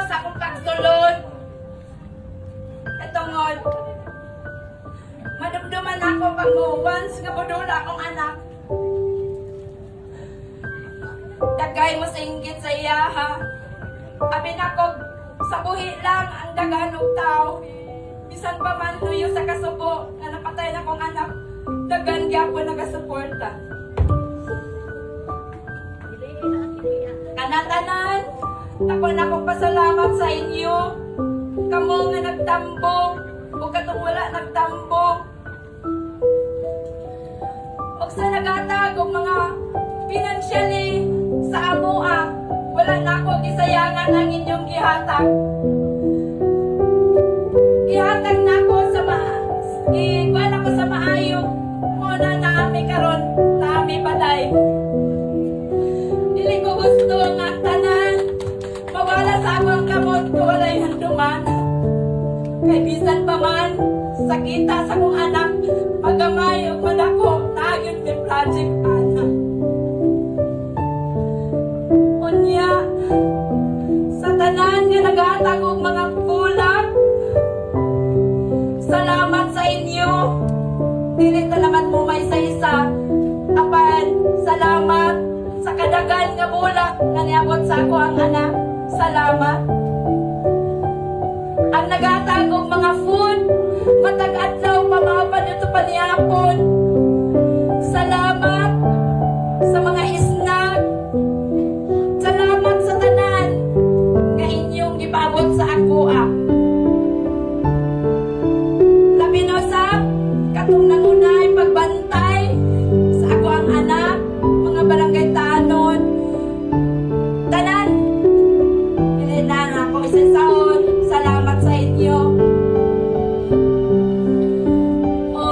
sa akong pagsulod. Etongod, madumduman ako pag once nga budula akong anak. Dagay mo sa inggit sa iya, ha? Abin ako, sa buhi lang ang dagan og tao. Bisan pa man luyo sa kasubo nga napatay na kong anak, dagan gyapon nagasuporta. Kanatanan, ako na kong pasalamat sa inyo. Kamo nga nagtambong, o katong wala nagtambong. O sa nagatag og mga financially sa amoa, wala na ako gisayangan ang inyong gihatag. Gihatag na ako sa igual ako sa maayo. Muna na kami karon, na kami balay. Dili ko gusto nga tanan mawala sa akong kamot ko wala yung duman. Kay bisan pa man sakita sa akong anak, magamay o madako nagyon may project anak. Unya sa tanan nga naghatag og mga bulag, salamat sa inyo. Dili talaman mo may isa-isa. Apan salamat sa kadagan nga bulak nga niabot sa ako ang anak. Salamat. Ang nagatag og mga food, matag adlaw pamapan nito pa niyapon. Salamat sa mga snack. Salamat sa tanan nga inyong gipabot sa ako. Labi na usab katong nangunay pagbantay sa ako ang anak, mga barangay tanon. Tanan, hindi na ako isasaon. Salamat sa inyo. O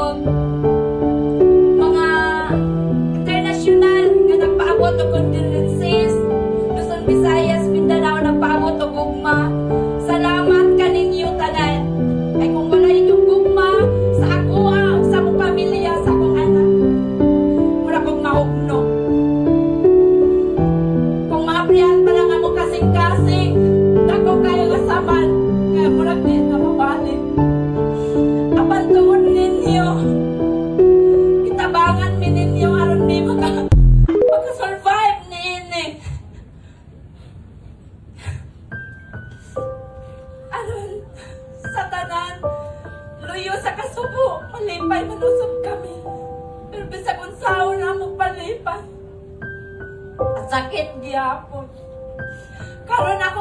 mga international nga nagpaabot og condolences, Luzon, Visayas, Mindanao nagpaabot og gugma. Salamat kaninyo tanan. Ay kung wala inyong gugma sa ako, sa akong pamilya, sa akong anak, mura kong mahugno. Kung maaprihan pa lang ako kasing-kasing, dako kayo kasaman, kaya mura din na mabalik. Apan tuon ninyo, itabangan mi ninyo aron mi maka-survive ni ini. Aron sa tanan, luyo sa kasubo, malipay manusog kami. Pero bisag unsaon na mo palipay. At sakit gyapon. Karon ako